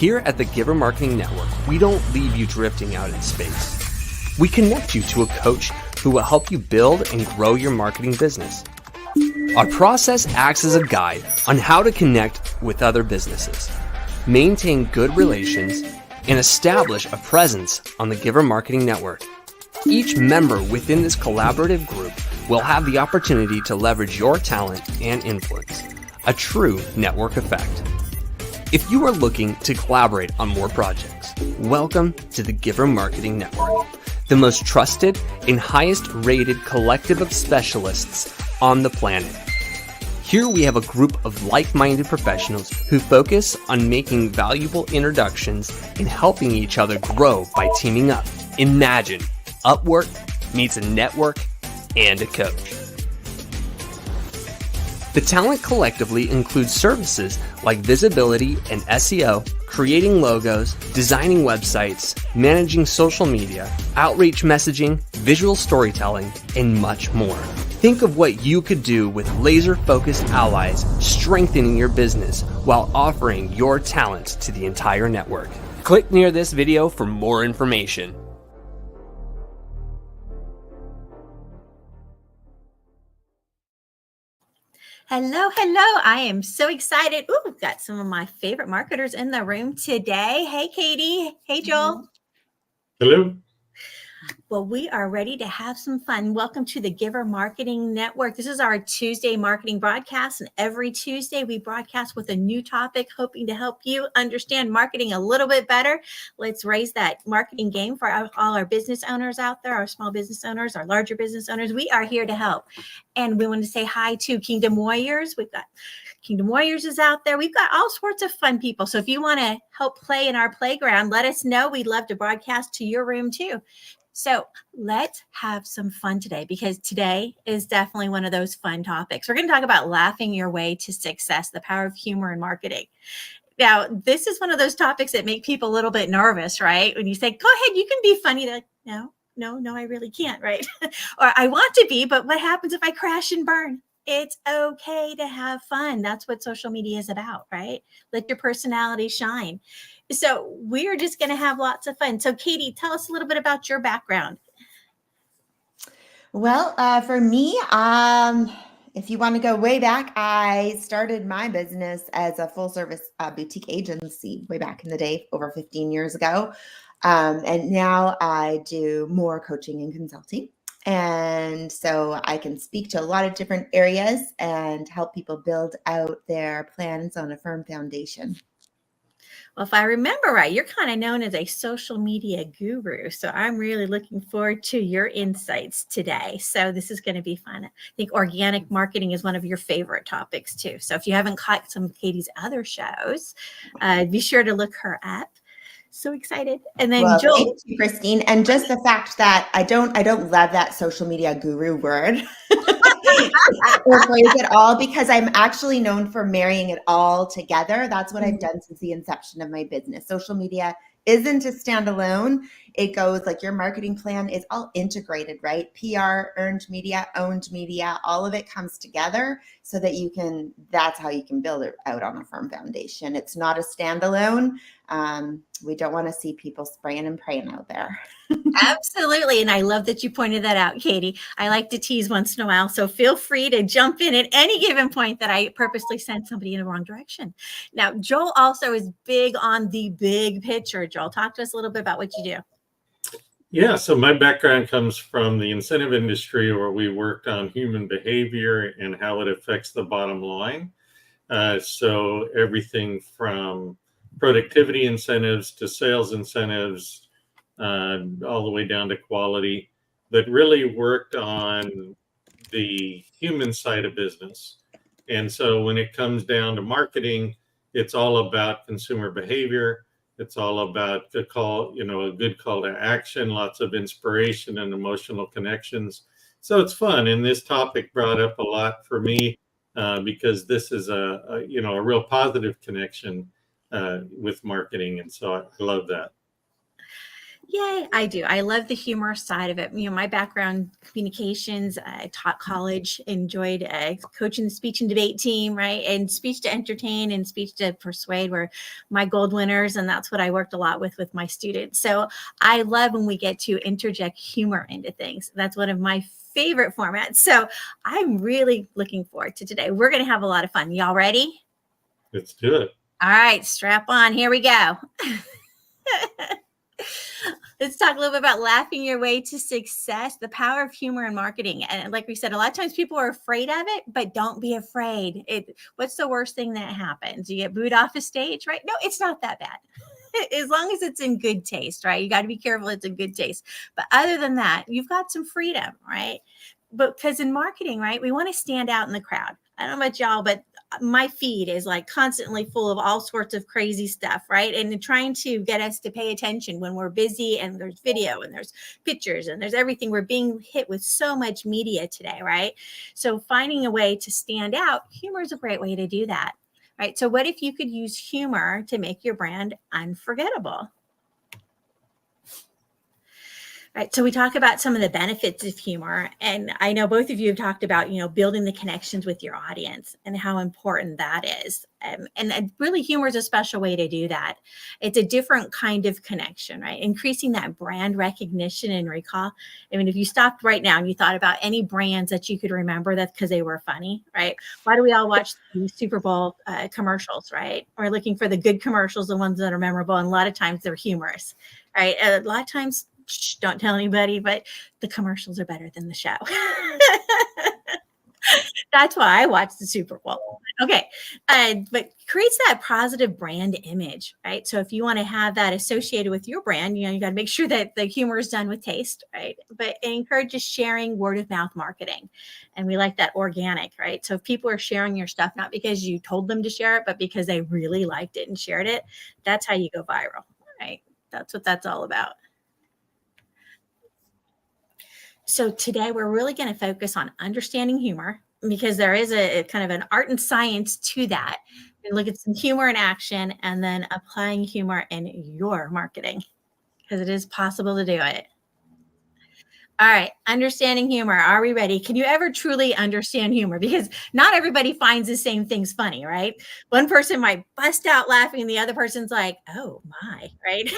Here at the Giver Marketing Network, we don't leave you drifting out in space. We connect you to a coach who will help you build and grow your marketing business. Our process acts as a guide on how to connect with other businesses, maintain good relations, and establish a presence on the Giver Marketing Network. Each member within this collaborative group will have the opportunity to leverage your talent and influence, a true network effect. If you are looking to collaborate on more projects, welcome to the Giver Marketing Network, the most trusted and highest rated collective of specialists on the planet. Here we have a group of like-minded professionals who focus on making valuable introductions and helping each other grow by teaming up. Imagine Upwork meets a network and a coach. The talent collectively includes services like visibility and SEO, creating logos, designing websites, managing social media, outreach messaging, visual storytelling, and much more. Think of what you could do with laser-focused allies strengthening your business while offering your talent to the entire network. Click near this video for more information. Hello, hello. I am so excited. Ooh, we've got some of my favorite marketers in the room today. Hey, Cadi. Hey, Joel. Hello. Well, we are ready to have some fun. Welcome to the Giver Marketing Network. This is our Tuesday marketing broadcast, and every Tuesday we broadcast with a new topic, hoping to help you understand marketing a little bit better. Let's raise that marketing game for all our business owners out there, our small business owners, our larger business owners. We are here to help. And we want to say hi to Kingdom Warriors. We've got Kingdom Warriors is out there. We've got all sorts of fun people. So if you want to help play in our playground, let us know. We'd love to broadcast to your room too. So let's have some fun today, because today is definitely one of those fun topics. We're going to talk about laughing your way to success, the power of humor in marketing. Now, this is one of those topics that make people a little bit nervous, right? When you say, go ahead, you can be funny. They're like, no, I really can't, right? Or I want to be, but what happens if I crash and burn? It's okay to have fun. That's what social media is about, right? Let your personality shine. So we're just going to have lots of fun. So Cadi, tell us a little bit about your background. Well, for me, if you want to go way back, I started my business as a full service boutique agency way back in the day, over 15 years ago. And now I do more coaching and consulting. And so I can speak to a lot of different areas and help people build out their plans on a firm foundation. Well, if I remember right, you're kind of known as a social media guru. So I'm really looking forward to your insights today. So this is going to be fun. I think organic marketing is one of your favorite topics too. So if you haven't caught some of Cadi's other shows, be sure to look her up. So excited. And then Joel. Thank you, Christine. And just the fact that I don't love that social media guru word or phrase at all, because I'm actually known for marrying it all together. That's what I've done since the inception of my business. Social media isn't a standalone. It goes like your marketing plan is all integrated, right? PR, earned media, owned media, all of it comes together so that that's how you can build it out on a firm foundation. It's not a standalone. We don't want to see people spraying and praying out there. Absolutely. And I love that you pointed that out, Cadi. I like to tease once in a while. So feel free to jump in at any given point that I purposely sent somebody in the wrong direction. Now, Joel also is big on the big picture. Joel, talk to us a little bit about what you do. Yeah, so my background comes from the incentive industry, where we worked on human behavior and how it affects the bottom line. So everything from productivity incentives to sales incentives, all the way down to quality, that really worked on the human side of business. And so when it comes down to marketing, it's all about consumer behavior. It's all about a good call to action, lots of inspiration and emotional connections. So it's fun. And this topic brought up a lot for me because this is a real positive connection with marketing. And so I love that. Yay, I do. I love the humor side of it. My background, communications, I taught college, enjoyed coaching the speech and debate team, right? And speech to entertain and speech to persuade were my gold winners. And that's what I worked a lot with my students. So I love when we get to interject humor into things. That's one of my favorite formats. So I'm really looking forward to today. We're going to have a lot of fun. Y'all ready? Let's do it. All right, strap on. Here we go. Let's talk a little bit about laughing your way to success, the power of humor in marketing. And like we said, a lot of times people are afraid of it, but don't be afraid. What's the worst thing that happens? You get booed off the stage, right? No, it's not that bad. As long as it's in good taste, right? You got to be careful it's in good taste. But other than that, you've got some freedom, right? But because in marketing, right, we want to stand out in the crowd. I don't know about y'all, but my feed is like constantly full of all sorts of crazy stuff, right? And trying to get us to pay attention when we're busy, and there's video and there's pictures and there's everything. We're being hit with so much media today, right? So finding a way to stand out, humor is a great way to do that, right? So what if you could use humor to make your brand unforgettable? Right. So we talk about some of the benefits of humor. And I know both of you have talked about, building the connections with your audience and how important that is. And really humor is a special way to do that. It's a different kind of connection, right? Increasing that brand recognition and recall. I mean, if you stopped right now and you thought about any brands that you could remember, that's because they were funny, right? Why do we all watch the Super Bowl commercials, right? We're looking for the good commercials, the ones that are memorable. And a lot of times they're humorous, right? A lot of times, don't tell anybody, but the commercials are better than the show. That's why I watch the Super Bowl. Okay. But creates that positive brand image, right? So if you want to have that associated with your brand, you got to make sure that the humor is done with taste, right? But it encourages sharing, word of mouth marketing. And we like that organic, right? So if people are sharing your stuff, not because you told them to share it, but because they really liked it and shared it, that's how you go viral, right? That's what that's all about. So today we're really going to focus on understanding humor, because there is a kind of an art and science to that. And look at some humor in action, and then applying humor in your marketing, because it is possible to do it. All right, understanding humor. Are we ready? Can you ever truly understand humor? Because not everybody finds the same things funny, right? One person might bust out laughing and the other person's like, oh my, right?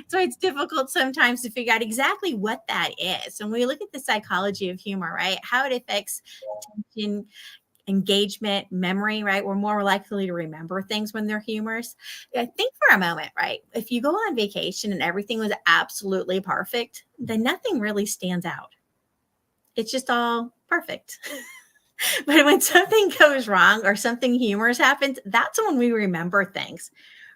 So it's difficult sometimes to figure out exactly what that is. When we look at the psychology of humor, right? How it affects attention, engagement, memory, right? We're more likely to remember things when they're humorous. Think for a moment, right? If you go on vacation and everything was absolutely perfect, then nothing really stands out. It's just all perfect. But when something goes wrong or something humorous happens, that's when we remember things.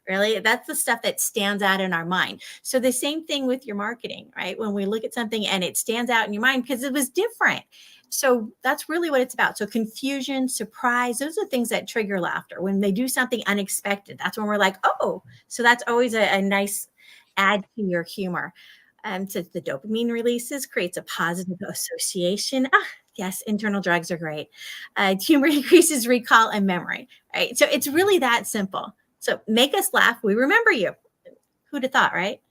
Really, that's the stuff that stands out in our mind. So the same thing with your marketing, right? When we look at something and it stands out in your mind because it was different. So that's really what it's about. So confusion, surprise, those are things that trigger laughter. When they do something unexpected, that's when we're like, oh, so that's always a nice add to your humor. So the dopamine releases, creates a positive association. Yes, internal drugs are great. Humor increases recall and memory, right? So it's really that simple. So make us laugh. We remember you. Who'd have thought, right?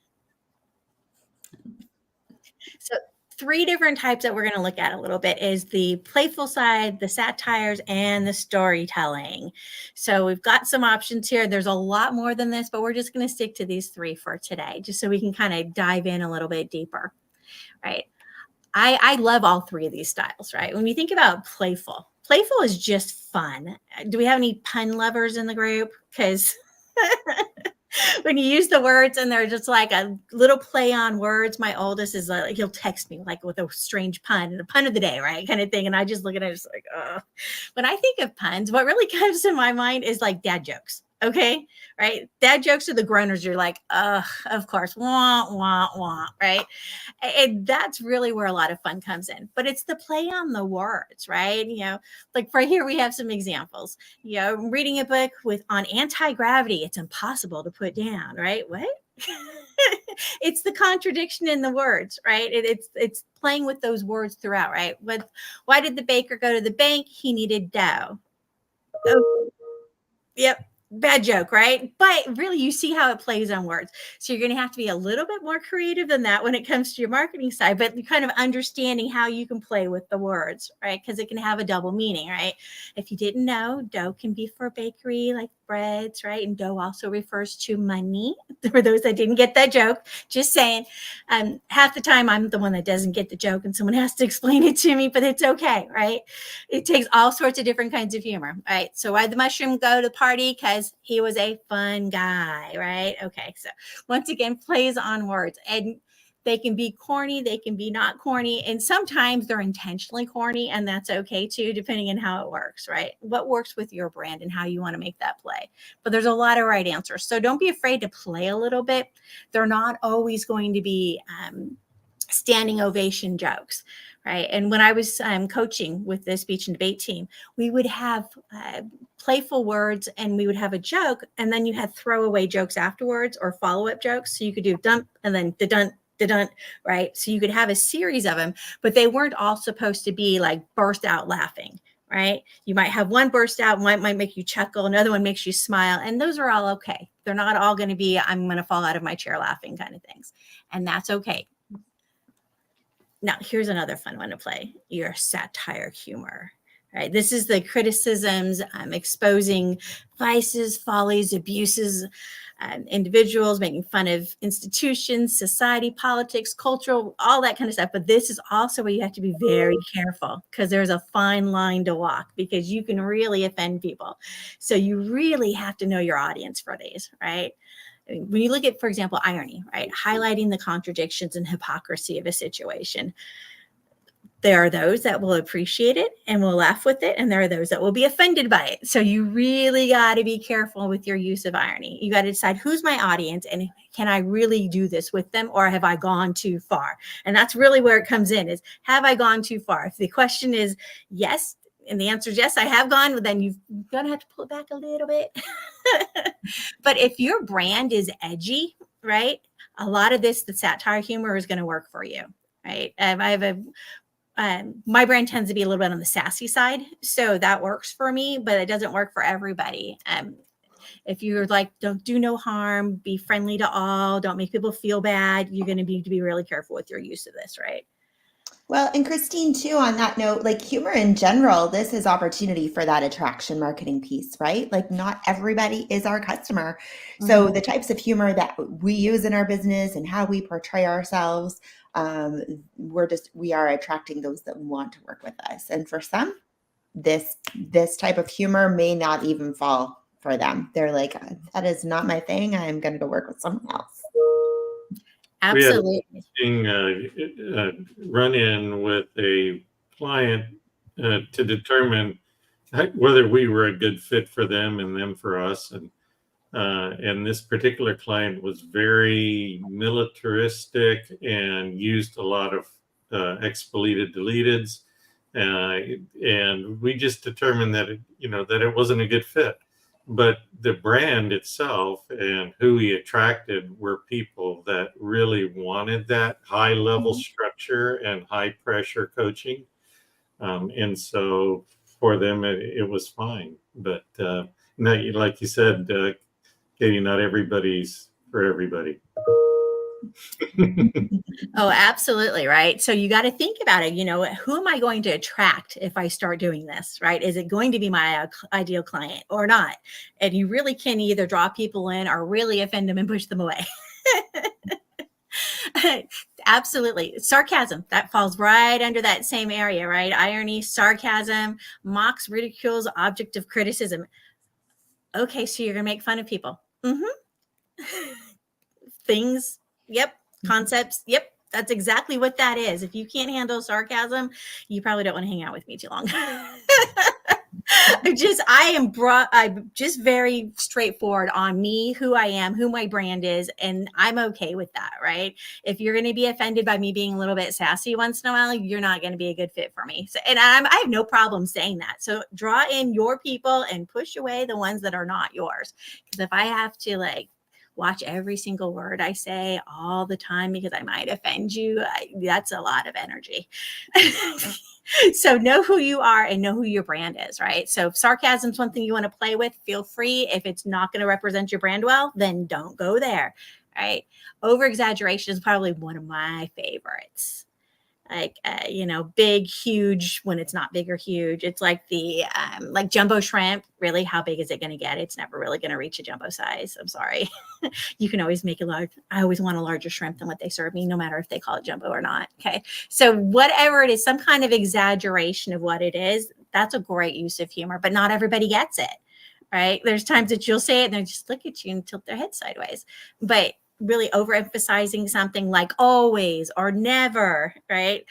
So 3 different types that we're going to look at a little bit is the playful side, the satires, and the storytelling. So we've got some options here. There's a lot more than this, but we're just going to stick to these 3 for today, just so we can kind of dive in a little bit deeper, right? I love all 3 of these styles, right? When we think about playful is just fun. Do we have any pun lovers in the group? Because when you use the words and they're just like a little play on words, my oldest is like, he'll text me like with a strange pun, the pun of the day, right? Kind of thing. And I just look at it, just like, when I think of puns, what really comes to my mind is like dad jokes. Okay. Right. Dad jokes are the groaners. You're like, of course. Wah, wah, wah. Right. And that's really where a lot of fun comes in, but it's the play on the words, right? Like right here, we have some examples. Reading a book on anti-gravity, it's impossible to put down, right? What? It's the contradiction in the words, right? It's playing with those words throughout, right? Why did the baker go to the bank? He needed dough. Oh, yep. bad joke, right? But really, you see how it plays on words. So you're going to have to be a little bit more creative than that when it comes to your marketing side, but you're kind of understanding how you can play with the words, right? Because it can have a double meaning, right? If you didn't know, dough can be for bakery, like breads, right? And dough also refers to money. For those that didn't get that joke, just saying. Half the time, I'm the one that doesn't get the joke, and someone has to explain it to me, but it's okay, right? It takes all sorts of different kinds of humor, right? So why did the mushroom go to the party? Because he was a fun guy, right? Okay, so once again, plays on words, and they can be corny, they can be not corny, and sometimes they're intentionally corny, and that's okay too, depending on how it works, right? What works with your brand and how you want to make that play. But there's a lot of right answers, so don't be afraid to play a little bit. They're not always going to be standing ovation jokes, right? And when I was coaching with the speech and debate team, we would have playful words, and we would have a joke, and then you had throwaway jokes afterwards or follow-up jokes. So you could do dump and then the dun, right? So you could have a series of them, but they weren't all supposed to be like burst out laughing, right? You might have one burst out, one might make you chuckle, another one makes you smile, and those are all okay. They're not all going to be, I'm going to fall out of my chair laughing kind of things, and that's okay. Now, here's another fun one to play, your satire humor. Right. This is the criticisms, exposing vices, follies, abuses, individuals, making fun of institutions, society, politics, cultural, all that kind of stuff. But this is also where you have to be very careful, because there's a fine line to walk, because you can really offend people. So you really have to know your audience for these, right? When you look at, for example, irony, right? Highlighting the contradictions and hypocrisy of a situation. There are those that will appreciate it and will laugh with it, and there are those that will be offended by it. So you really got to be careful with your use of irony. You got to decide who's my audience, and can I really do this with them, or have I gone too far? And that's really where it comes in, is have I gone too far? If the question is yes, and the answer is yes, I have gone, then you're going to have to pull it back a little bit. But if your brand is edgy, right, a lot of this, the satire humor is going to work for you, right? I have my brand tends to be a little bit on the sassy side, so that works for me, but it doesn't work for everybody. If you're like, don't do no harm, be friendly to all, don't make people feel bad, you're going to need to be really careful with your use of this, right? Well, and Christine, too, on that note, like humor in general, this is opportunity for that attraction marketing piece, right? Like not everybody is our customer. So the types of humor that we use in our business and how we portray ourselves, we are attracting those that want to work with us. And for some, this type of humor may not even fall for them. They're like, that is not my thing. I'm going to go work with someone else. Absolutely. We had a run-in with a client to determine whether we were a good fit for them and them for us. And this particular client was very militaristic and used a lot of expletive deleteds. And we just determined that it wasn't a good fit. But the brand itself and who he attracted were people that really wanted that high level structure and high pressure coaching. And so for them, it was fine. But like you said, Katie, not everybody's for everybody. Oh, absolutely. Right. So you got to think about it. Who am I going to attract if I start doing this? Right. Is it going to be my ideal client or not? And you really can either draw people in or really offend them and push them away. Absolutely. Sarcasm, that falls right under that same area, right? Irony, sarcasm, mocks, ridicules, object of criticism. Okay. So you're going to make fun of people. Things. Yep. Concepts. Yep. That's exactly what that is. If you can't handle sarcasm, you probably don't want to hang out with me too long. I'm just very straightforward on me, who I am, who my brand is, and I'm okay with that, right? If you're going to be offended by me being a little bit sassy once in a while, you're not going to be a good fit for me. So, and I have no problem saying that. So draw in your people and push away the ones that are not yours. Because if I have to watch every single word I say all the time because I might offend you. That's a lot of energy. So know who you are and know who your brand is, right? So if sarcasm is one thing you want to play with, feel free. If it's not going to represent your brand well, then don't go there, right? Over exaggeration is probably one of my favorites. Like, big, huge when it's not big or huge. It's like the like jumbo shrimp. Really, how big is it going to get? It's never really going to reach a jumbo size. I'm sorry. You can always make it large. I always want a larger shrimp than what they serve me, no matter if they call it jumbo or not. Okay. So whatever it is, some kind of exaggeration of what it is, that's a great use of humor, but not everybody gets it, right? There's times that you'll say it and they just look at you and tilt their head sideways. But really overemphasizing something like always or never, right?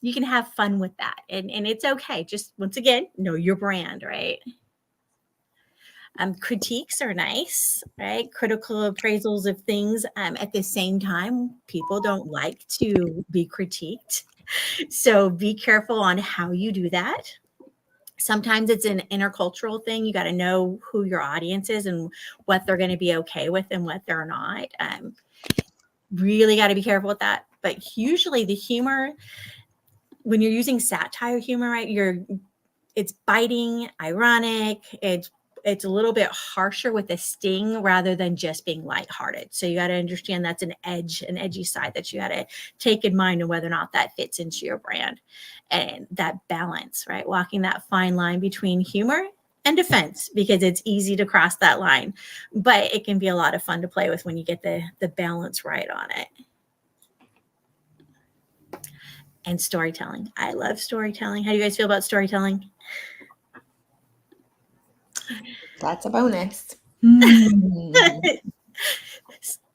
You can have fun with that. And it's okay. Just once again, know your brand, right? Critiques are nice, right? Critical appraisals of things. At the same time, people don't like to be critiqued. So be careful on how you do that. Sometimes it's an intercultural thing. You got to know who your audience is and what they're going to be okay with and what they're not. Really got to be careful with that. But usually the humor, when you're using satire humor, right, it's biting, ironic. It's a little bit harsher with a sting rather than just being lighthearted. So you got to understand that's an edgy side that you got to take in mind and whether or not that fits into your brand. And that balance, right? Walking that fine line between humor and defense, because it's easy to cross that line, but it can be a lot of fun to play with when you get the balance right on it. And storytelling. I love storytelling. How do you guys feel about storytelling? That's a bonus.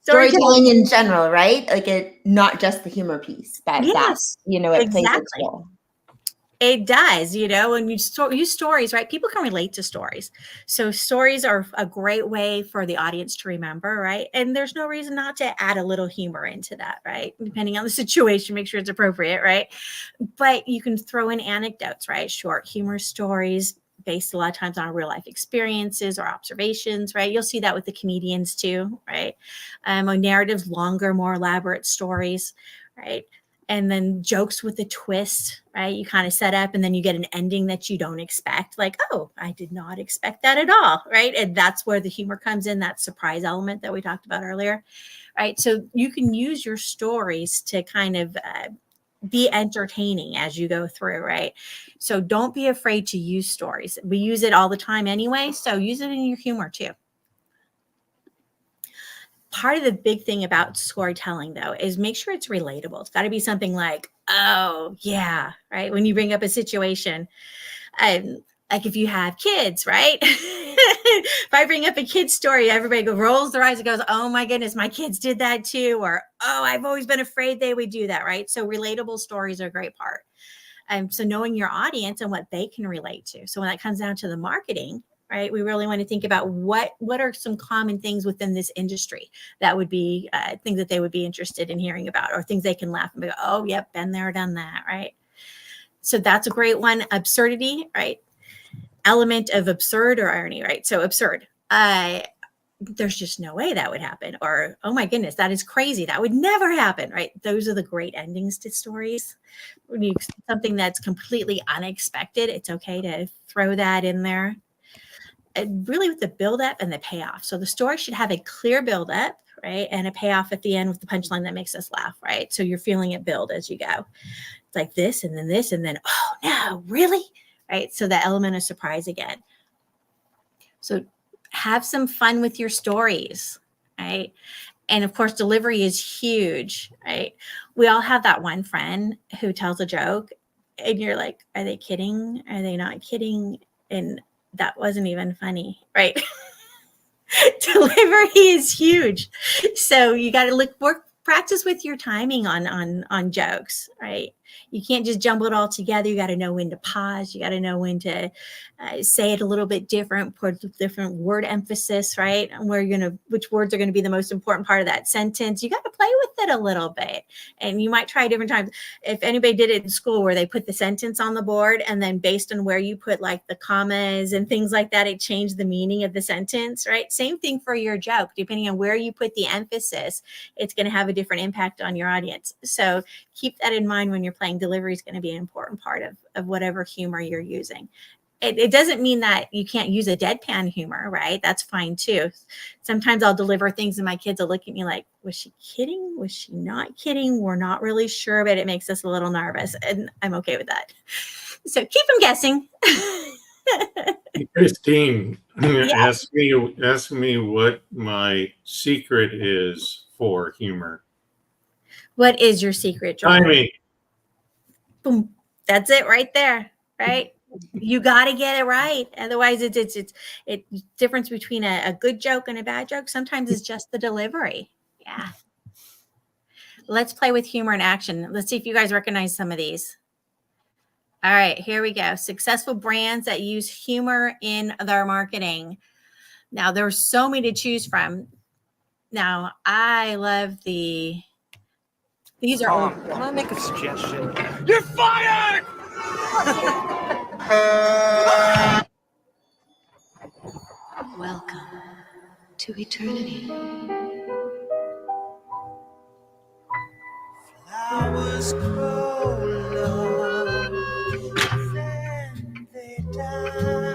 Storytelling in general, right? Like not just the humor piece, but yes, it plays its role. It does, when you use stories, right? People can relate to stories. So stories are a great way for the audience to remember, right? And there's no reason not to add a little humor into that, right? Depending on the situation, make sure it's appropriate, right? But you can throw in anecdotes, right? Short humor stories based a lot of times on real life experiences or observations, right? You'll see that with the comedians too, right? Narratives, longer, more elaborate stories, right? And then jokes with a twist, right? You kind of set up and then you get an ending that you don't expect. Like, oh, I did not expect that at all, right? And that's where the humor comes in, that surprise element that we talked about earlier, right? So you can use your stories to kind of be entertaining as you go through, right? So don't be afraid to use stories. We use it all the time anyway, so use it in your humor too. Part of the big thing about storytelling, though, is make sure it's relatable. It's got to be something like, oh, yeah, right? When you bring up a situation, like if you have kids, right? If I bring up a kid's story, everybody rolls their eyes and goes, oh my goodness, my kids did that too. Or, oh, I've always been afraid they would do that, right? So relatable stories are a great part. So knowing your audience and what they can relate to. So when that comes down to the marketing, right, we really want to think about what are some common things within this industry that would be things that they would be interested in hearing about, or things they can laugh and go, oh, yep, been there, done that, right? So that's a great one. Absurdity, right? Element of absurd or irony, right? So absurd. There's just no way that would happen. Or, oh my goodness, that is crazy. That would never happen, right? Those are the great endings to stories. When you something that's completely unexpected, it's okay to throw that in there. And really with the buildup and the payoff. So the story should have a clear buildup, right? And a payoff at the end with the punchline that makes us laugh, right? So you're feeling it build as you go. It's like this, and then, oh no, really? Right? So the element of surprise again. So have some fun with your stories, right? And of course, delivery is huge, right? We all have that one friend who tells a joke and you're like, are they kidding? Are they not kidding? And that wasn't even funny, right? Delivery is huge. So you got to practice with your timing on jokes, right? You can't just jumble it all together. You got to know when to pause. You got to know when to say it a little bit different, put different word emphasis, right? And which words are going to be the most important part of that sentence. You got to play with it a little bit, and you might try different times. If anybody did it in school where they put the sentence on the board, and then based on where you put like the commas and things like that, it changed the meaning of the sentence, right? Same thing for your joke. Depending on where you put the emphasis, it's going to have a different impact on your audience. So keep that in mind when you're playing. Delivery is going to be an important part of whatever humor you're using. It doesn't mean that you can't use a deadpan humor, right? That's fine too. Sometimes I'll deliver things and my kids will look at me like, was she kidding? Was she not kidding? We're not really sure, but it makes us a little nervous, and I'm okay with that. So keep them guessing. Christine, Yes. ask me what my secret is for humor. What is your secret, Jordan? Timing. Boom. That's it right there, right? You got to get it right. Otherwise, it's difference between a good joke and a bad joke. Sometimes it's just the delivery. Yeah. Let's play with humor and action. Let's see if you guys recognize some of these. All right, here we go. Successful brands that use humor in their marketing. Now, there's so many to choose from. Now, I love these are. Can I make a suggestion? You're fired! Welcome to eternity. Flowers grow long, then they die.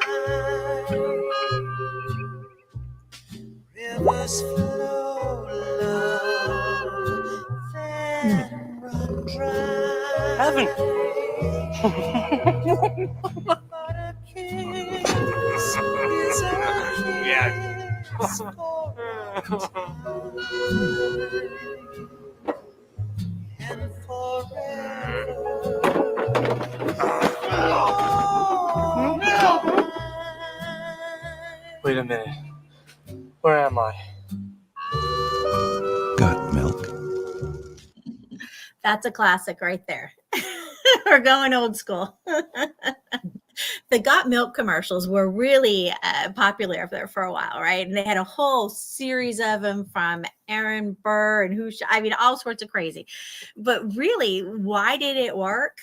Rivers flow long, then run dry. Heaven. But a kiss is a kiss for a time. And forever. Wait a minute. Where am I? Got milk? That's a classic right there. We're going old school. The Got Milk commercials were really popular up there for a while, right? And they had a whole series of them from Aaron Burr and all sorts of crazy. But really, why did it work?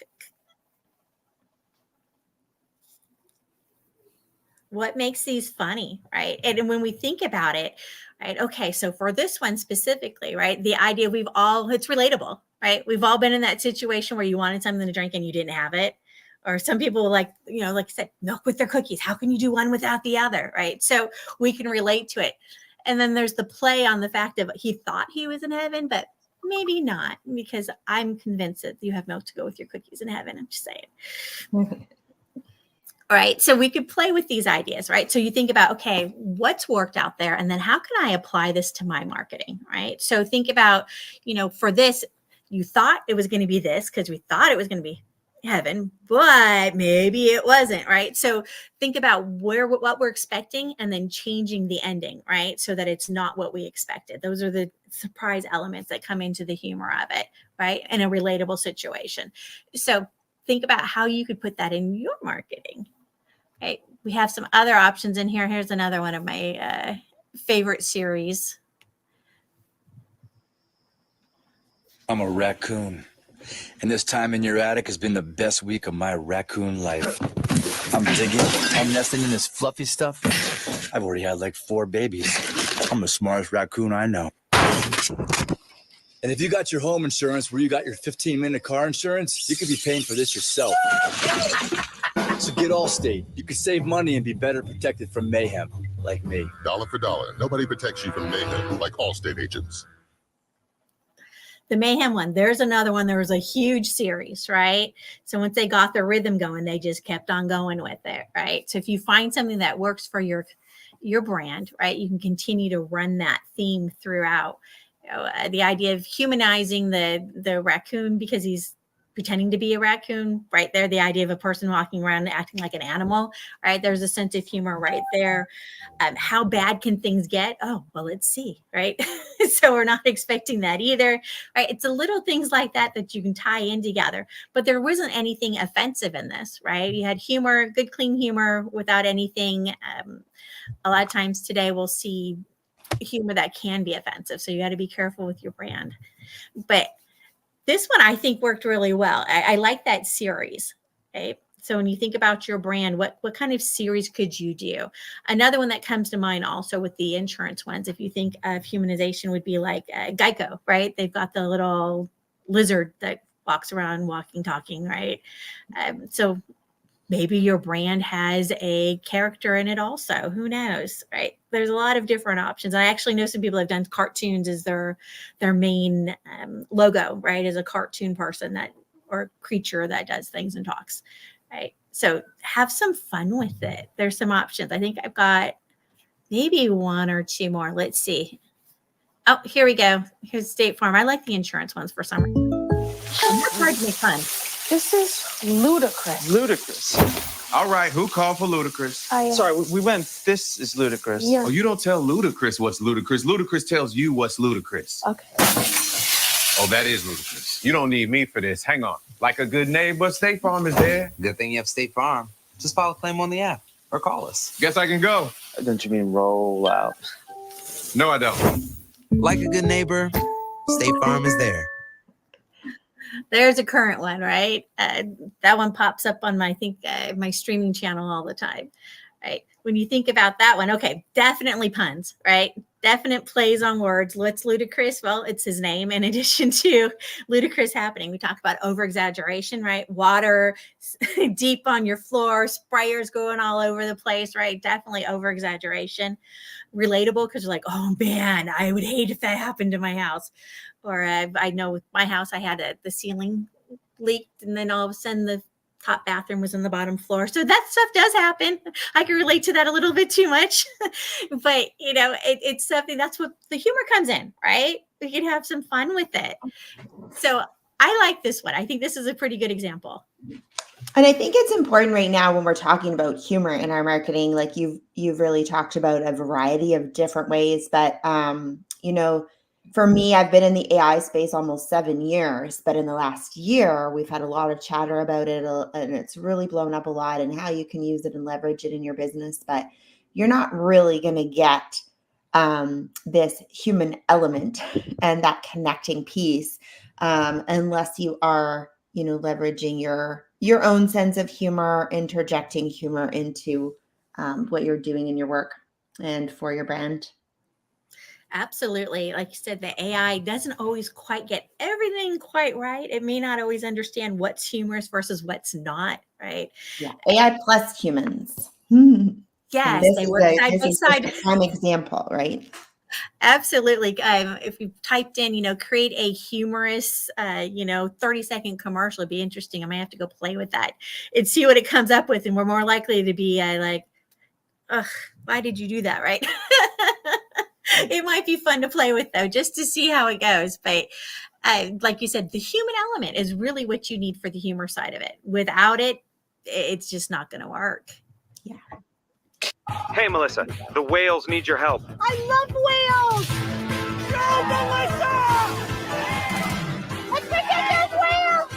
What makes these funny, right? And when we think about it, right? Okay, so for this one specifically, right? The idea it's relatable, right? We've all been in that situation where you wanted something to drink and you didn't have it. Or some people like I said, milk with their cookies. How can you do one without the other, right? So we can relate to it. And then there's the play on the fact of he thought he was in heaven, but maybe not, because I'm convinced that you have milk to go with your cookies in heaven. I'm just saying. All right. So we could play with these ideas, right? So you think about, okay, what's worked out there? And then how can I apply this to my marketing, right? So think about, for this, you thought it was going to be this because we thought it was going to be heaven, but maybe it wasn't, right? So think about what we're expecting and then changing the ending, right? So that it's not what we expected. Those are the surprise elements that come into the humor of it, right? In a relatable situation. So think about how you could put that in your marketing. Right? We have some other options in here. Here's another one of my favorite series. I'm a raccoon, and this time in your attic has been the best week of my raccoon life. I'm digging, I'm nesting in this fluffy stuff. I've already had like 4 babies. I'm the smartest raccoon I know. And if you got your home insurance where you got your 15-minute car insurance, you could be paying for this yourself. So get Allstate. You can save money and be better protected from mayhem, like me. Dollar for dollar. Nobody protects you from mayhem like Allstate agents. The mayhem one. There's another one. There was a huge series, right? So once they got the rhythm going, they just kept on going with it, right? So if you find something that works for your brand, right, you can continue to run that theme throughout. The idea of humanizing the raccoon because he's pretending to be a raccoon right there. The idea of a person walking around acting like an animal, right? There's a sense of humor right there. How bad can things get? Oh, well, let's see, right? So we're not expecting that either, right? It's the little things like that that you can tie in together. But there wasn't anything offensive in this, right? You had humor, good, clean humor without anything. A lot of times today we'll see humor that can be offensive. So you got to be careful with your brand. But this one I think worked really well. I like that series. Okay. So when you think about your brand, what kind of series could you do? Another one that comes to mind also with the insurance ones, if you think of humanization, would be like Geico, right? They've got the little lizard that walks around walking, talking, right? So maybe your brand has a character in it also. Who knows, right? There's a lot of different options. I actually know some people have done cartoons as their main logo, right? As a cartoon person that or creature that does things and talks, right? So have some fun with it. There's some options. I think I've got maybe one or two more. Let's see. Oh, here we go. Here's State Farm. I like the insurance ones for some reason. It's hard to make fun. This is ludicrous. Ludicrous. All right, who called for ludicrous? Sorry, we went, this is ludicrous. Yeah. Oh, you don't tell ludicrous what's ludicrous. Ludicrous tells you what's ludicrous. Okay. Oh, that is ludicrous. You don't need me for this. Hang on. Like a good neighbor, State Farm is there. Good thing you have State Farm. Just file a claim on the app or call us. Guess I can go. Don't you mean roll out? No, I don't. Like a good neighbor, State Farm is there. There's a current one, right? That one pops up on my streaming channel all the time, right? When you think about that one, okay, definitely puns, right? Definite plays on words. What's ludicrous? Well, it's his name. In addition to ludicrous happening, we talk about over exaggeration, right? Water deep on your floor, sprayers going all over the place, right? Definitely over exaggeration. Relatable because you're like, oh man, I would hate if that happened to my house. Or I know with my house, I had the ceiling leaked, and then all of a sudden the top bathroom was on the bottom floor. So that stuff does happen. I can relate to that a little bit too much, but it's something that's what the humor comes in, right? We can have some fun with it. So I like this one. I think this is a pretty good example. And I think it's important right now when we're talking about humor in our marketing, like you've really talked about a variety of different ways, but for me, I've been in the AI space almost 7 years, but in the last year, we've had a lot of chatter about it, and it's really blown up a lot and how you can use it and leverage it in your business. But you're not really going to get this human element and that connecting piece unless you are, leveraging your own sense of humor, interjecting humor into what you're doing in your work and for your brand. Absolutely. Like you said, the AI doesn't always quite get everything quite right. It may not always understand what's humorous versus what's not, right? Yeah. AI plus humans. Yes, they work side by side. This is a prime example, right? Absolutely. If you typed in, create a humorous, 30-second commercial, it'd be interesting. I might have to go play with that and see what it comes up with. And we're more likely to be like, ugh, why did you do that, right? It might be fun to play with, though, just to see how it goes. But like you said, the human element is really what you need for the humor side of it. Without it, it's just not going to work. Yeah. Hey, Melissa, the whales need your help. I love whales! Go, Melissa! Let's go get those whales!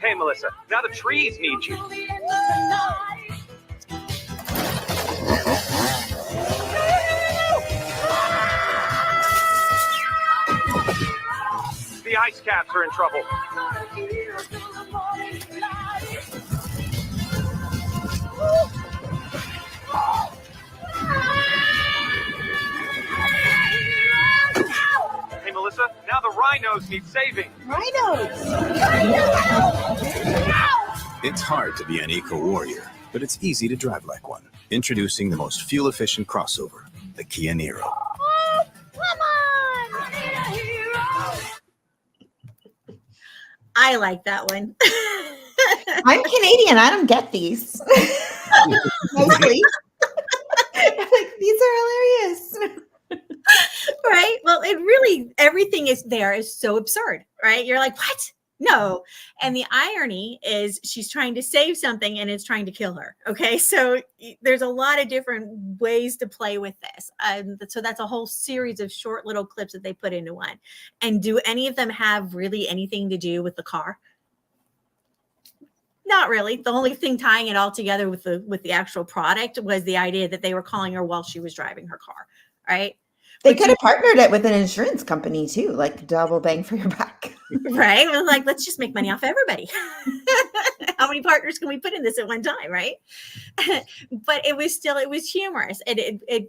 Hey, Melissa, now the trees need you. The ice caps are in trouble. Hey, Melissa, now the rhinos need saving. It's hard to be an eco-warrior, but it's easy to drive like one. Introducing the most fuel-efficient crossover, the Kia Niro. Oh, come on! I like that one. I'm Canadian. I don't get these. Mostly. like, these are hilarious. Right? Well, it really, everything is there is so absurd, right? You're like, what? No. And the irony is she's trying to save something and it's trying to kill her. Okay. So there's a lot of different ways to play with this. So that's a whole series of short little clips that they put into one. And do any of them have really anything to do with the car? Not really. The only thing tying it all together with the actual product was the idea that they were calling her while she was driving her car. Right. They could have partnered it with an insurance company too, like double bang for your buck. Right. Well, like, let's just make money off everybody. How many partners can we put in this at one time? Right. But it was humorous. And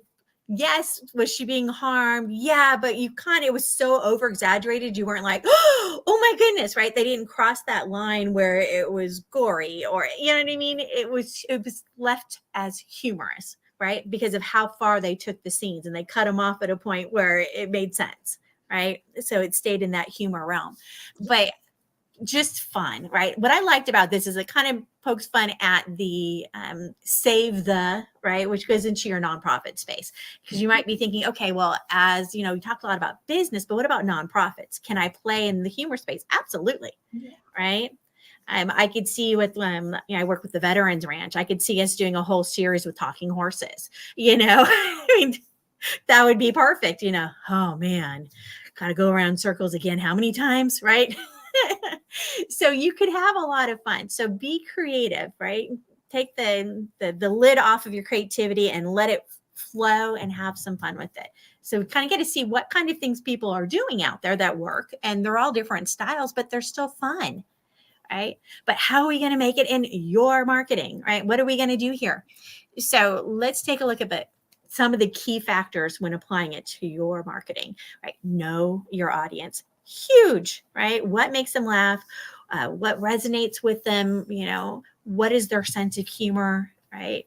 yes, was she being harmed? Yeah. But it was so over exaggerated. You weren't like, oh my goodness. Right. They didn't cross that line where it was gory or, you know what I mean? It was left as humorous. Right. Because of how far they took the scenes and they cut them off at a point where it made sense. Right. So it stayed in that humor realm, but just fun. Right. What I liked about this is it kind of pokes fun at the save the, right, which goes into your nonprofit space. Because you might be thinking, okay, well, as you know, we talked a lot about business, but what about nonprofits? Can I play in the humor space? Absolutely. Yeah. Right. I could see with, I work with the Veterans Ranch. I could see us doing a whole series with talking horses, I mean, that would be perfect, oh man, got to go around circles again. How many times? Right. So you could have a lot of fun. So be creative, right? Take the lid off of your creativity and let it flow and have some fun with it. So kind of get to see what kind of things people are doing out there that work, and they're all different styles, but they're still fun. Right. But how are we going to make it in your marketing? Right. What are we going to do here? So let's take a look at some of the key factors when applying it to your marketing. Right. Know your audience. Huge. Right. What makes them laugh? What resonates with them? What is their sense of humor? Right.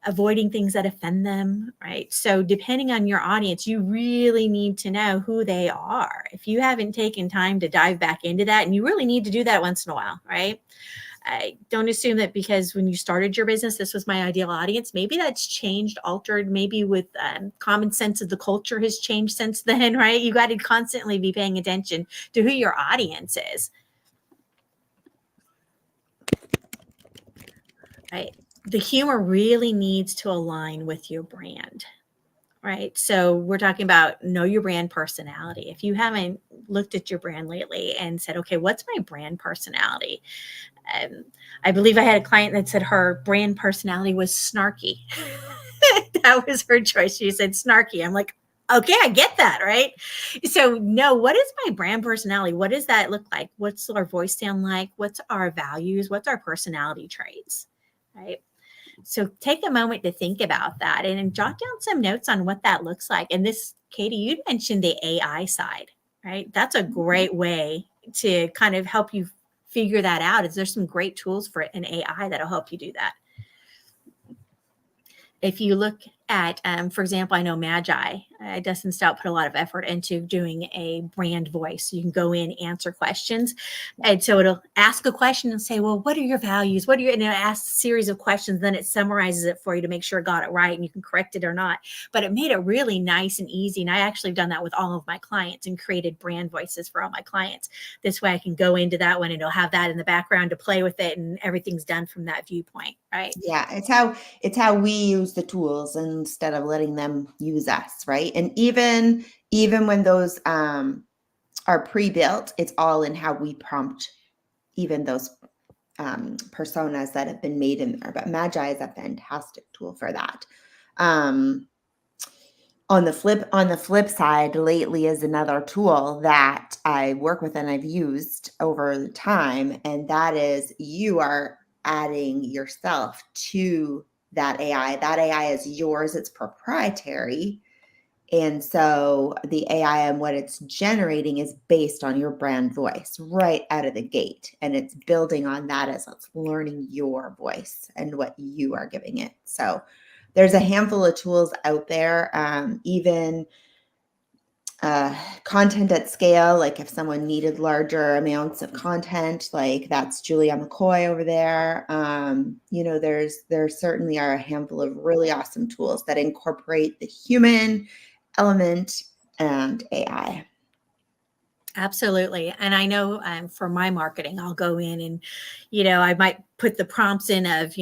Avoiding things that offend them, right? So depending on your audience, you really need to know who they are. If you haven't taken time to dive back into that, and you really need to do that once in a while, right? Don't assume that because when you started your business, this was my ideal audience. Maybe that's changed, altered, maybe with common sense of the culture has changed since then, right? You got to constantly be paying attention to who your audience is, right? The humor really needs to align with your brand, right? So we're talking about know your brand personality. If you haven't looked at your brand lately and said, okay, what's my brand personality? I believe I had a client that said her brand personality was snarky. That was her choice. She said snarky. I'm like, okay, I get that, right? So no, what is my brand personality? What does that look like? What's our voice sound like? What's our values? What's our personality traits, right? So take a moment to think about that and jot down some notes on what that looks like. And this, Cadi, you mentioned the AI side, right? That's a great way to kind of help you figure that out. There's some great tools for an AI that'll help you do that. If you look at, for example, I know Magi, Dustin Stout put a lot of effort into doing a brand voice. You can go in, answer questions. And so it'll ask a question and say, well, what are your values? And it'll ask a series of questions. Then it summarizes it for you to make sure it got it right and you can correct it or not. But it made it really nice and easy. And I actually have done that with all of my clients and created brand voices for all my clients. This way I can go into that one and it'll have that in the background to play with it, and everything's done from that viewpoint, right? Yeah, it's how we use the tools instead of letting them use us, right? And even when those are pre-built, it's all in how we prompt even those personas that have been made in there. But Magi is a fantastic tool for that. On the flip side, Lately is another tool that I work with and I've used over time, and that is you are adding yourself to that AI. That AI is yours. It's proprietary. And so the AI and what it's generating is based on your brand voice right out of the gate. And it's building on that as it's learning your voice and what you are giving it. So there's a handful of tools out there. Even content at scale, like if someone needed larger amounts of content, like that's Julia McCoy over there. There certainly are a handful of really awesome tools that incorporate the human element and AI. Absolutely. And I know for my marketing, I'll go in and, I might put the prompts in of,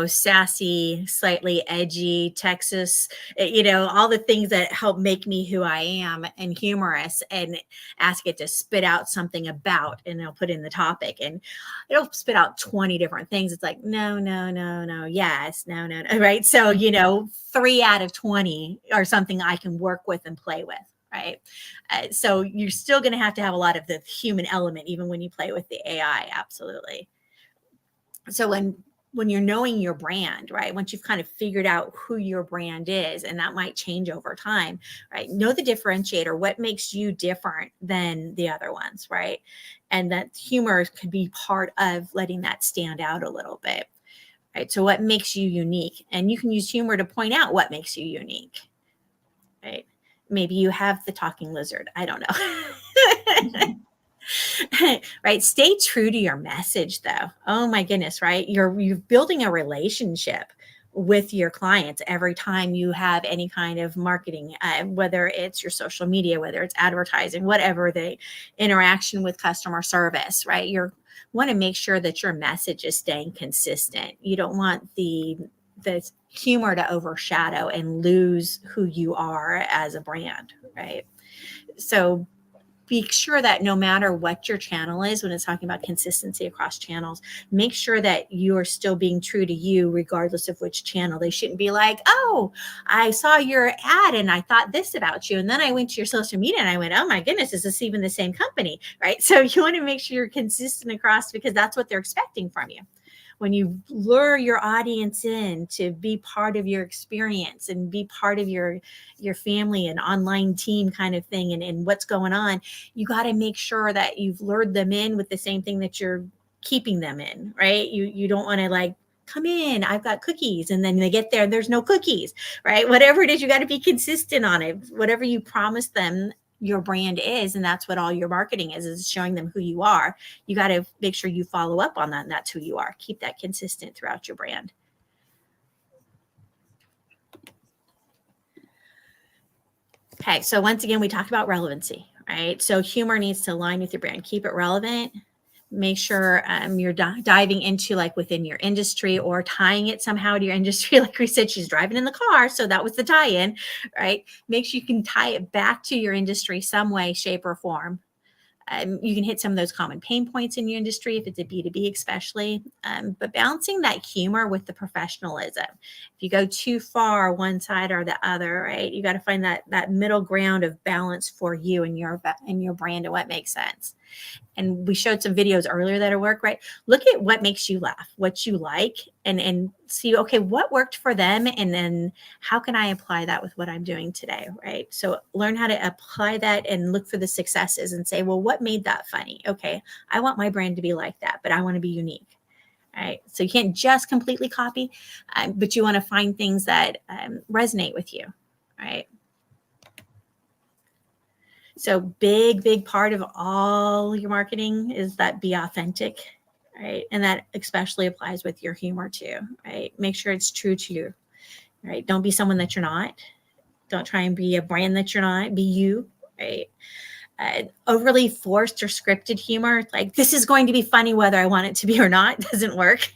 sassy, slightly edgy, Texas, all the things that help make me who I am and humorous, and ask it to spit out something about, and I'll put in the topic, and it'll spit out 20 different things. It's like, no, yes, no, right? So, 3 out of 20 are something I can work with and play with. Right. So you're still going to have a lot of the human element, even when you play with the AI. Absolutely. So when you're knowing your brand, right, once you've kind of figured out who your brand is, and that might change over time, right, know the differentiator, what makes you different than the other ones, right? And that humor could be part of letting that stand out a little bit, right? So what makes you unique? And you can use humor to point out what makes you unique, right? Maybe you have the talking lizard. I don't know. Right. Stay true to your message, though. Oh, my goodness. Right. You're building a relationship with your clients every time you have any kind of marketing, whether it's your social media, whether it's advertising, whatever the interaction with customer service. Right. You want to make sure that your message is staying consistent. You don't want the humor to overshadow and lose who you are as a brand, right? So be sure that no matter what your channel is, when it's talking about consistency across channels, make sure that you are still being true to you, regardless of which channel. They shouldn't be like, oh, I saw your ad and I thought this about you, and then I went to your social media and I went, oh my goodness, is this even the same company, right? So you want to make sure you're consistent across, because that's what they're expecting from you. When you lure your audience in to be part of your experience and be part of your family and online team kind of thing, and what's going on, you got to make sure that you've lured them in with the same thing that you're keeping them in, right? You don't want to like, come in, I've got cookies, and then they get there and there's no cookies, right? Whatever it is, you got to be consistent on it. Whatever you promise them your brand is, and that's what all your marketing is showing them who you are. You got to make sure you follow up on that, and that's who you are. Keep that consistent throughout your brand. Okay, so once again, we talked about relevancy, right? So humor needs to align with your brand. Keep it relevant. Make sure you're diving into like within your industry, or tying it somehow to your industry. Like we said, she's driving in the car, so that was the tie-in, right? Make sure you can tie it back to your industry some way, shape, or form. You can hit some of those common pain points in your industry, if it's a B2B especially, but balancing that humor with the professionalism. If you go too far one side or the other, right, you got to find that middle ground of balance for you and your brand and what makes sense. And we showed some videos earlier that work, right? Look at what makes you laugh, what you like, and see, okay, what worked for them, and then how can I apply that with what I'm doing today, right? So learn how to apply that and look for the successes and say, well, what made that funny? Okay, I want my brand to be like that, but I want to be unique. Right. So you can't just completely copy, but you want to find things that resonate with you, right? So big part of all your marketing is that be authentic, right? And that especially applies with your humor too, right? Make sure it's true to you, right? Don't be someone that you're not. Don't try and be a brand that you're not. Be you, right? Overly forced or scripted humor, like this is going to be funny whether I want it to be or not, doesn't work.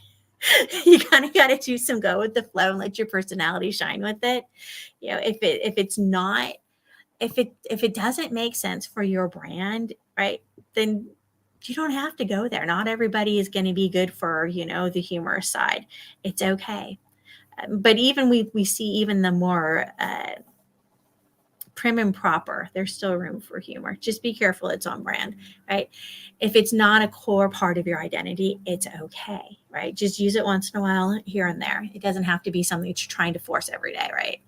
You kind of got to do some go with the flow and let your personality shine with it. You know, if it's not, if it doesn't make sense for your brand, right, then you don't have to go there. Not everybody is going to be good for, the humorous side. It's okay. But even we see even the more prim and proper, there's still room for humor. Just be careful it's on brand, right? If it's not a core part of your identity, it's okay, right? Just use it once in a while here and there. It doesn't have to be something that you're trying to force every day, right?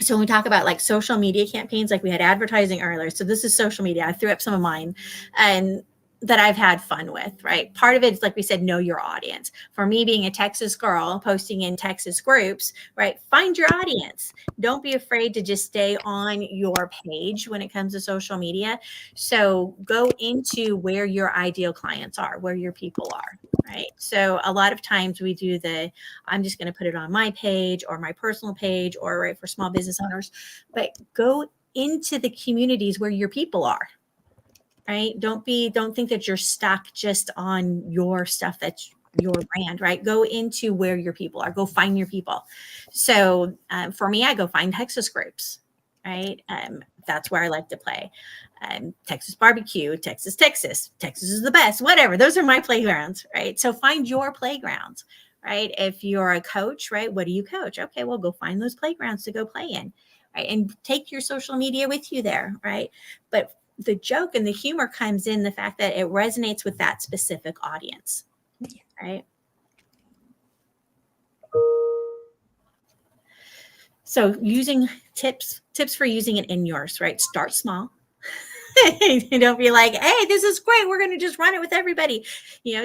So when we talk about like social media campaigns, like we had advertising earlier. So this is social media. I threw up some of mine, and that I've had fun with, right? Part of it is, like we said, know your audience. For me, being a Texas girl, posting in Texas groups, right? Find your audience. Don't be afraid to just stay on your page when it comes to social media. So go into where your ideal clients are, where your people are, right? So a lot of times we do I'm just going to put it on my page or my personal page, or right for small business owners, but go into the communities where your people are. Right? Don't think that you're stuck just on your stuff that's your brand, right? Go into where your people are. Go find your people. So for me, I go find Texas groups, right? That's where I like to play. Texas barbecue, Texas is the best, whatever. Those are my playgrounds, right? So find your playgrounds, right? If you're a coach, right? What do you coach? Okay, well, go find those playgrounds to go play in, right? And take your social media with you there, right? But the joke and the humor comes in the fact that it resonates with that specific audience, right? So using tips for using it in yours, right? Start small. Don't be like, hey, this is great, we're going to just run it with everybody.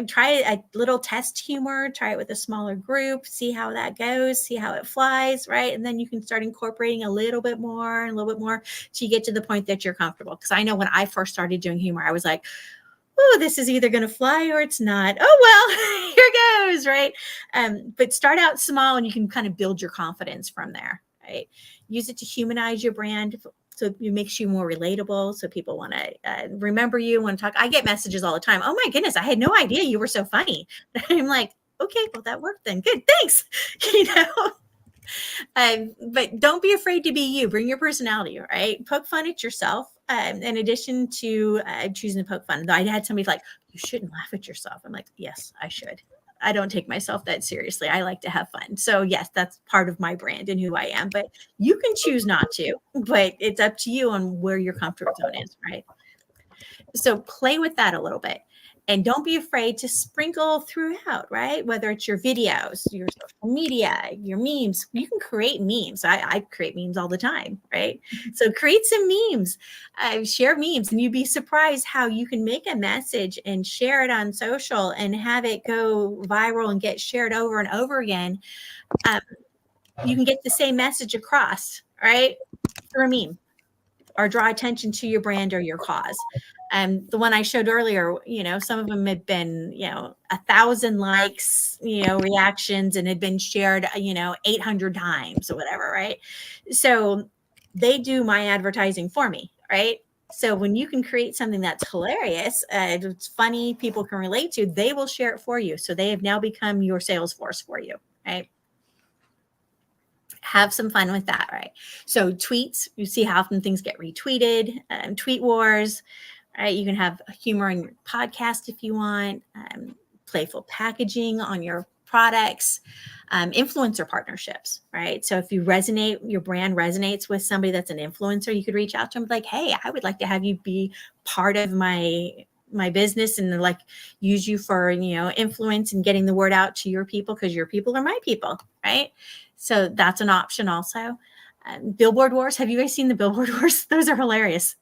Try a little test humor, try it with a smaller group, see how that goes, see how it flies, right? And then you can start incorporating a little bit more and a little bit more till you get to the point that you're comfortable. Because I know when I first started doing humor, I was like, oh, this is either going to fly or it's not. Oh, well, here goes, right? But start out small and you can kind of build your confidence from there, right? Use it to humanize your brand, so it makes you more relatable. So people want to remember you, want to talk. I get messages all the time. Oh my goodness, I had no idea you were so funny. I'm like, okay, well that worked then. Good, thanks. But don't be afraid to be you. Bring your personality, right? Poke fun at yourself. In addition to choosing to poke fun, I had somebody like, you shouldn't laugh at yourself. I'm like, yes, I should. I don't take myself that seriously. I like to have fun. So yes, that's part of my brand and who I am, but you can choose not to, but it's up to you on where your comfort zone is, right? So play with that a little bit. And don't be afraid to sprinkle throughout, right? Whether it's your videos, your social media, your memes, you can create memes. I create memes all the time, right? So create some memes, share memes, and you'd be surprised how you can make a message and share it on social and have it go viral and get shared over and over again. You can get the same message across, right? Through a meme, or draw attention to your brand or your cause. The one I showed earlier, some of them had been, 1,000 likes, reactions, and had been shared, 800 times or whatever, right? So they do my advertising for me, right? So when you can create something that's hilarious, it's funny, people can relate to, they will share it for you. So they have now become your sales force for you, right? Have some fun with that, right? So tweets, you see how often things get retweeted, tweet wars, right? You can have humor in your podcast if you want, playful packaging on your products, influencer partnerships, right? So if your brand resonates with somebody that's an influencer, you could reach out to them like, hey, I would like to have you be part of my business and like use you for, influence and getting the word out to your people, because your people are my people, right? So that's an option also. Billboard wars. Have you guys seen the billboard wars? Those are hilarious.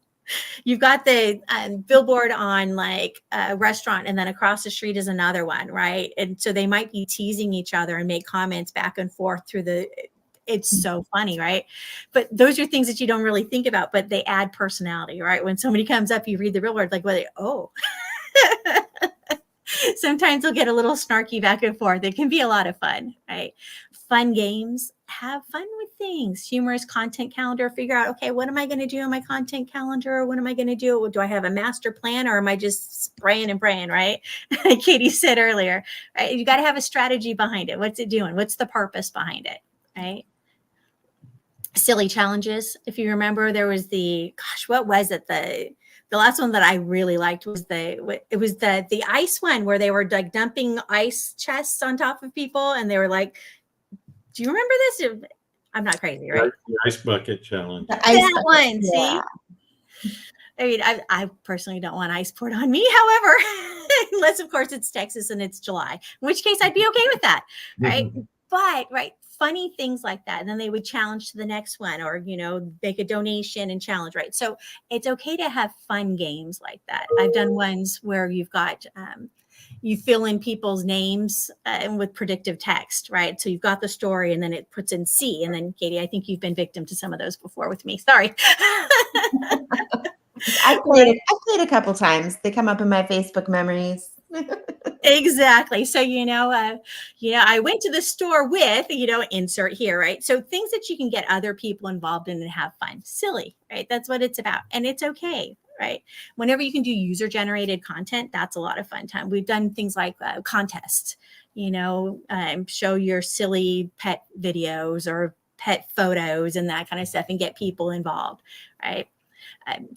You've got the billboard on like a restaurant, and then across the street is another one, right? And so they might be teasing each other and make comments back and forth it's so funny, right? But those are things that you don't really think about, but they add personality, right? When somebody comes up, you read the billboard, like, oh. Sometimes they'll get a little snarky back and forth. It can be a lot of fun, right? Fun games, have fun with things. Humorous content calendar, figure out, okay, what am I going to do on my content calendar? What am I going to do? Do I have a master plan, or am I just spraying and praying, right? Like Katie said earlier, right? You got to have a strategy behind it. What's it doing? What's the purpose behind it, right? Silly challenges. If you remember, there was what was it? The last one that I really liked was the ice one, where they were like dumping ice chests on top of people, and they were like, do you remember this? I'm not crazy, right? The ice bucket challenge. That one, yeah. See? I mean, I personally don't want ice poured on me. However, unless of course it's Texas and it's July, in which case I'd be okay with that, right? But right, funny things like that. And then they would challenge to the next one, or, make a donation and challenge, right? So it's okay to have fun games like that. I've done ones where you've got, you fill in people's names and with predictive text, right? So you've got the story and then it puts in C. And then Cadi, I think you've been victim to some of those before with me. Sorry. I've played a couple times. They come up in my Facebook memories. Exactly. So, I went to the store with, insert here, right? So things that you can get other people involved in and have fun, silly, right? That's what it's about. And it's okay, right? Whenever you can do user generated content, that's a lot of fun time. We've done things like contests, show your silly pet videos or pet photos and that kind of stuff and get people involved, right?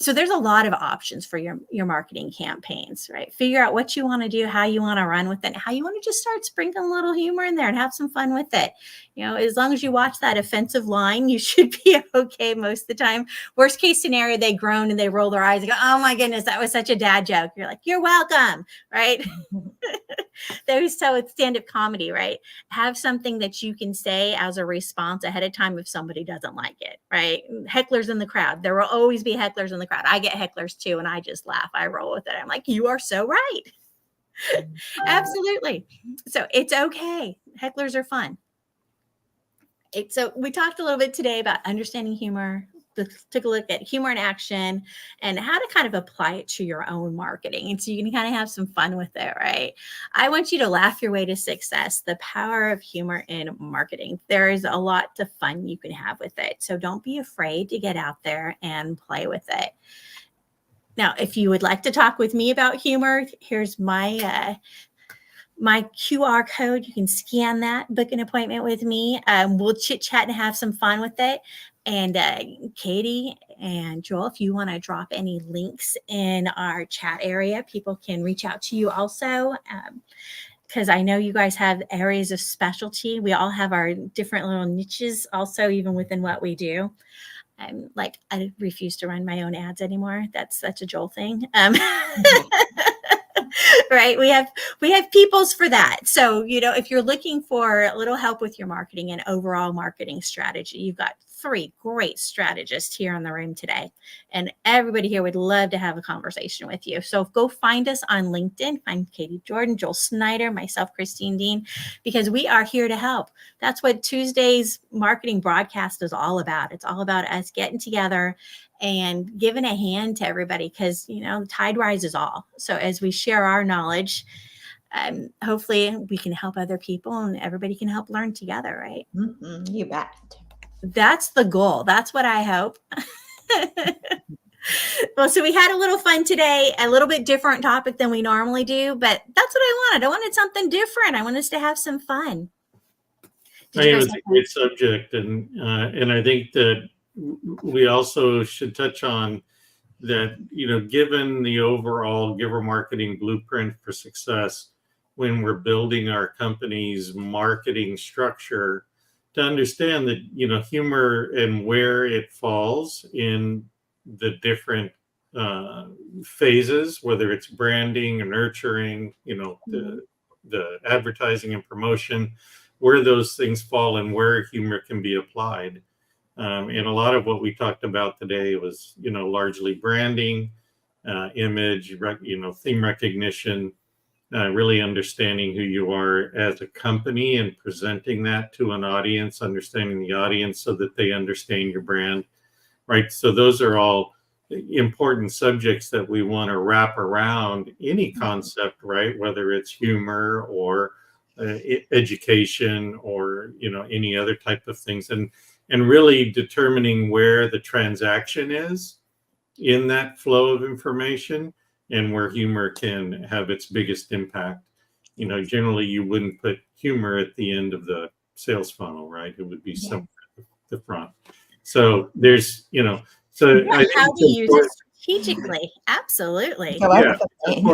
So there's a lot of options for your marketing campaigns, right? Figure out what you want to do, how you want to run with it, how you want to just start sprinkling a little humor in there and have some fun with it. As long as you watch that offensive line, you should be okay most of the time. Worst case scenario, they groan and they roll their eyes and go, oh my goodness, that was such a dad joke. You're like, you're welcome, right? So it's stand-up comedy, right? Have something that you can say as a response ahead of time if somebody doesn't like it, right? Hecklers in the crowd. There will always be hecklers in the crowd. I get hecklers too, and I just laugh. I roll with it. I'm like, you are so right. Absolutely. So it's okay. Hecklers are fun. So we talked a little bit today about understanding humor. Took a look at humor in action and how to kind of apply it to your own marketing. And so you can kind of have some fun with it, right? I want you to laugh your way to success, the power of humor in marketing. There is a lot of fun you can have with it. So don't be afraid to get out there and play with it. Now, if you would like to talk with me about humor, here's my QR code. You can scan that, book an appointment with me. We'll chit chat and have some fun with it. And Cadi and Joel, if you want to drop any links in our chat area, people can reach out to you also. Because I know you guys have areas of specialty. We all have our different little niches also, even within what we do. I refuse to run my own ads anymore. That's such a Joel thing. Right. We have peoples for that. So, if you're looking for a little help with your marketing and overall marketing strategy, you've got 3 great strategists here in the room today. And everybody here would love to have a conversation with you. So go find us on LinkedIn, find Cadi Jordan, Joel Snyder, myself, Christine Deane, because we are here to help. That's what Tuesday's marketing broadcast is all about. It's all about us getting together and giving a hand to everybody because, the tide rises all. So as we share our knowledge, hopefully we can help other people and everybody can help learn together, right? Mm-hmm, you bet. That's the goal. That's what I hope. Well, so we had a little fun today, a little bit different topic than we normally do, but that's what I wanted. I wanted something different. I want us to have some fun. It was a great subject. And I think that we also should touch on that, given the overall giver marketing blueprint for success, when we're building our company's marketing structure, to understand that, humor and where it falls in the different phases, whether it's branding or nurturing, the advertising and promotion, where those things fall and where humor can be applied. And a lot of what we talked about today was, largely branding, image, theme recognition, really understanding who you are as a company and presenting that to an audience, understanding the audience so that they understand your brand, right? So those are all important subjects that we want to wrap around any concept, right? Whether it's humor or education or, any other type of things. And really determining where the transaction is in that flow of information and where humor can have its biggest impact. Generally you wouldn't put humor at the end of the sales funnel, right? It would be somewhere at the front. So there's, so I think how to use it strategically. Absolutely. Go out with a bang.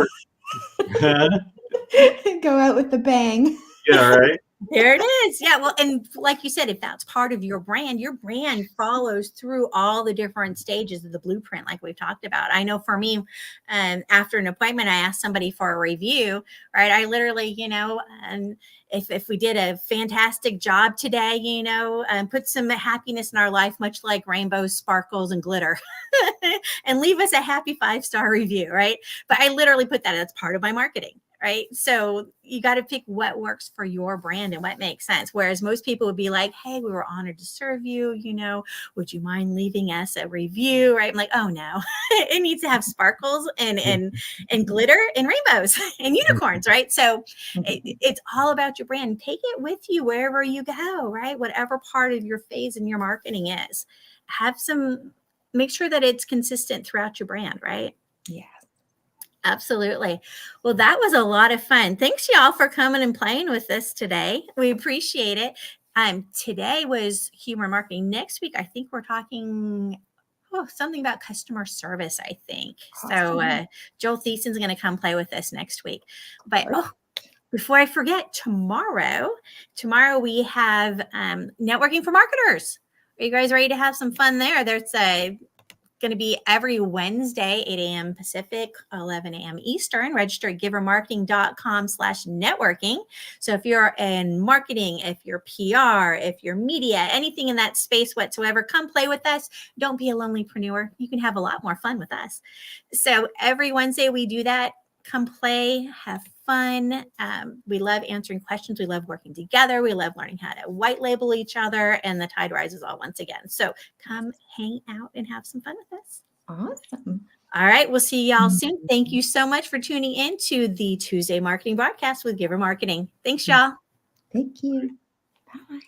Go out with the bang. Yeah, right. There it is. Yeah. Well, and like you said, if that's part of your brand follows through all the different stages of the blueprint, like we've talked about. I know for me, after an appointment, I asked somebody for a review, right? I literally, if we did a fantastic job today, put some happiness in our life, much like rainbows, sparkles, and glitter, and leave us a happy 5-star review, right? But I literally put that as part of my marketing. Right. So you got to pick what works for your brand and what makes sense. Whereas most people would be like, hey, we were honored to serve you. Would you mind leaving us a review? Right. I'm like, oh, no, it needs to have sparkles and glitter and rainbows and unicorns. Right. So it's all about your brand. Take it with you wherever you go. Right. Whatever part of your phase in your marketing is, make sure that it's consistent throughout your brand. Right. Yeah. Absolutely. Well, that was a lot of fun. Thanks, y'all, for coming and playing with us today. We appreciate it. Today was humor marketing. Next week, I think we're talking something about customer service, I think. Awesome. So Joel Thiessen's going to come play with us next week. But before I forget, tomorrow we have networking for marketers. Are you guys ready to have some fun there? There's going to be every Wednesday, 8 a.m. Pacific, 11 a.m. Eastern. Register at givermarketing.com/networking. So if you're in marketing, if you're PR, if you're media, anything in that space whatsoever, come play with us. Don't be a lonelypreneur. You can have a lot more fun with us. So every Wednesday we do that. Come play, have fun. We love answering questions. We love working together. We love learning how to white label each other, and the tide rises all once again. So come hang out and have some fun with us. Awesome. All right. We'll see y'all soon. Thank you so much for tuning in to the Tuesday Marketing Broadcast with Giver Marketing. Thanks, y'all. Thank you. Bye.